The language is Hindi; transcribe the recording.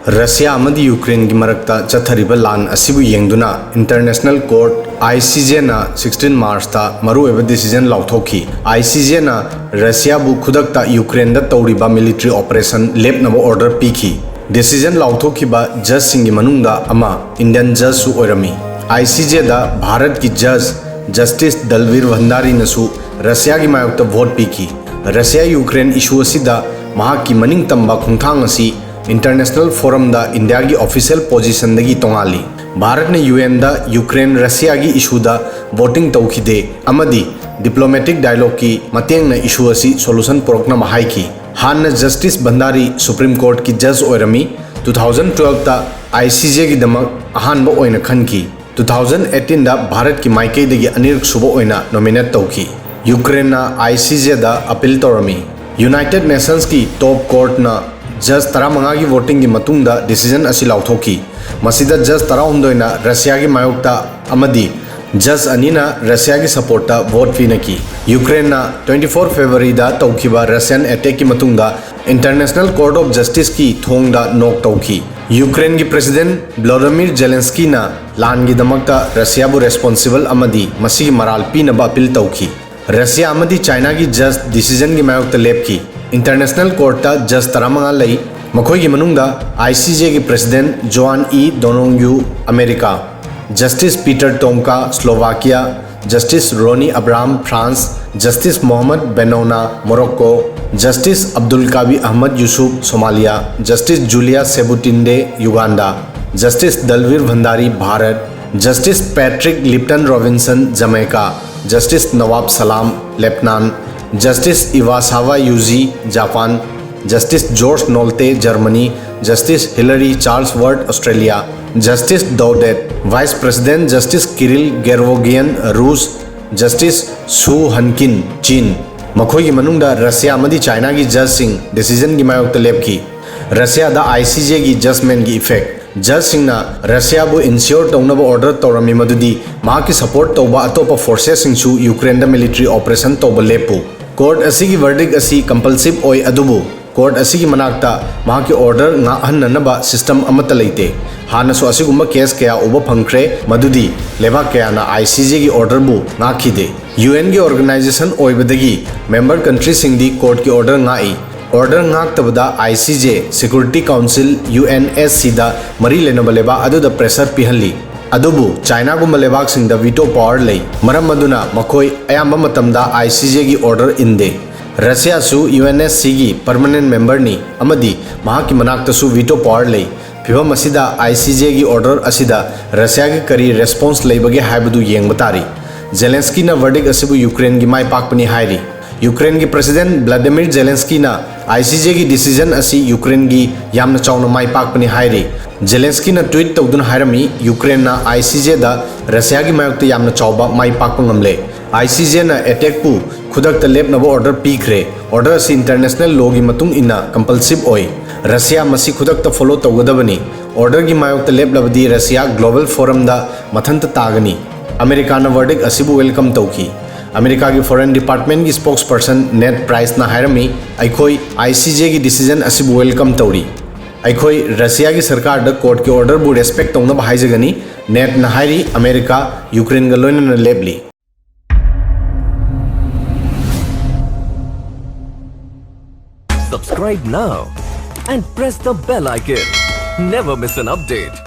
रशिया अमदी यूक्रेन की मरक्ता चथरिबा लान असिबु येंगदुना इंटरनेशनल कोर्ट ICJ ना 16 मार्च ता मरुएबा डिसीजन लाउथोखी। ICJ ना रशिया बु खुदकता यूक्रेन दा तौरिबा मिलिट्री ऑपरेशन लेपनबा ऑर्डर पीखी। डिसीजन लाउथोखीबा जज सिंगी मनुंगदा अमा इंडियन जज सु ओइरमी। ICJ दा भारत की जज जस्टिस दलवीर भंडारी नसु रशिया की मायोक्ता वोट पीखी। रशिया यूक्रेन इशू असिदा महाकी मनिंग तंबा खुंथांग असी इंटरनेशनल फोरम दा इंडिया की ऑफिशियल पोजीशन दगी तोंगाली। भारत ने UN दा यूक्रेन रशिया की इशू दा वोटिंग तौखिदे अमदी डिप्लोमेटिक डायलॉग की मतेंग न इशू असी सोल्यूशन पुरकना महाई हान जस्टिस भंडारी सुप्रीम कोर्ट की जज ओइरमी। 2012 ता ICJ की दमक अहानबा ओइना खनकी। 2018 दा भारत की माइकई दगी अनिरक सुबो ओइना नॉमिनेट तौखी। यूक्रेन ना ICJ दा अपील तौरमी। यूनाइटेड नेशंस की टॉप कोर्ट ना जज 13 की वोटिंग की मतुंगदा डिसीजन असी लाउथोखी। मसीदा जज 13 ना रशिया की मायोक्ता अमदी जज अनीना रशिया की सपोर्टा वोट पीनकी। यूक्रेन ना 24 फरवरी दा तौखिबा रशियन अटैक की मतुंगदा इंटरनेशनल कोर्ट ऑफ जस्टिस की थोंगदा नोक तौखी। यूक्रेन की प्रेसिडेंट व्लादिमीर जेलेंस्की ना लान की दमकता रशिया बु रेस्पॉन्सिबल अमदी मसी मराल पीनबा अपील तौखी। रशिया अमदी चाइना की जज डिसीजन की मायोक्ता लेपकी। इंटरनेशनल कोर्ट जज 13 लई मखोई की मनुंगदा ICJ की president Joan E Donoghue America, justice Peter Tomka Slovakia, justice Ronny Abraham France, justice Mohamed Bennouna Morocco, justice Abdulqawi Ahmed Yusuf Somalia, justice Julia Sebutinde Uganda, justice Dalveer Bhandari Bharat, justice Patrick Lipton Robinson Jamaica, justice Nawaf Salam Lebanon, justice Iwasawa Yuji Japan, justice Georg Nolte Germany, justice Hilary Charlesworth Australia, justice डोडेट vice president, justice Kirill Gevorgian रूस, जस्टिस सू हनकिन चीन। मखोई की मनुंगदा रशिया अमदी चाइना की जज सिंह डिसीजन की मायोक्ता लेपकी। रशिया दा ICJ की जजमेंट की इफेक्ट जज सिंह रशिया बु इंश्योर तौनब ऑर्डर तौरमी मदुदी माकी सपोर्ट तौबा अतोपा फोर्सेस सिंगसु यूक्रेन दा मिलिट्री ऑपरेशन तौबा लेपु। कोर्ट असी की वर्डिक असी कंपल्सिव ओय अदुबु कोर्ट असी की मनाक्ता माकी ऑर्डर नाहन्ननबा सिस्टम अमत लेते। हानसु असिगुम्बा केस कया उबा फंख्रे मदुदी लेबा कया ना ICJ की ऑर्डर बु नाखिदे। UN की ऑर्गेनाइजेशन ओइबदगी मेंबर कंट्री सिंगदी कोर्ट की ऑर्डर नाई। ऑर्डर नाक्तबदा ICJ सिक्योरिटी काउंसिल UNSC दा मरी लेनबा लेबा अदुदा प्रेशर पिहल्ली। अदुबु चाइना गुम्बा लेबाक सिंगदा वीटो पावर लई मरम मदुना मखोई अयाम्बा मतमदा ICJ की ऑर्डर इंदे। रशिया सु UNSC की परमानेंट मेंबर नी अमदी महाकी मनाक्तसु वीटो पावर लई। फिबम असिदा ICJ की ऑर्डर असिदा रशिया की करी रेस्पॉन्स लेबगे हाइबदु येंगबा तारी। जेलेंस्की ना वर्डिक असिबु यूक्रेन की माई पाकपनी हाइरी। यूक्रेन की प्रेसिडेंट व्लादिमीर जेलेंस्की ना ICJ की डिसीजन असी यूक्रेन की यामना चाउना माई पाकपनी हाइरी। जेलेंस्की ना ट्वीट तौदुन हाइरमी यूक्रेन ना ICJ दा रशिया की मायोक्ता यामना चाउबा माई पाकपा ngamle। ICJ ना अटैक पु खुदकता लेपनबा ऑर्डर पीखरे। ऑर्डर असी इंटरनेशनल लॉ की मतुंग इना कंपल्सिव ओय। रशिया मसी खुदकता फॉलो तौगदबनी। ऑर्डर की मायोक्ता लेपलबदी रशिया ग्लोबल फोरम दा मथंत तागनी। अमेरिका ना वर्डिक असिबु वेलकम तौकी। अमेरिका की फॉरेन डिपार्टमेंट की स्पोक्स पर्सन नेट प्राइस ना हायरमी अखोई ICJ की डिसीजन असिबु वेलकम तौरी। अखोई रशिया की सरकार दा कोर्ट के ऑर्डर बु रेस्पेक्ट तौनब हाइजगनी नेट ना हायरी अमेरिका यूक्रेन गा लोइना लेबली। Subscribe now and press the bell icon. Never miss an update.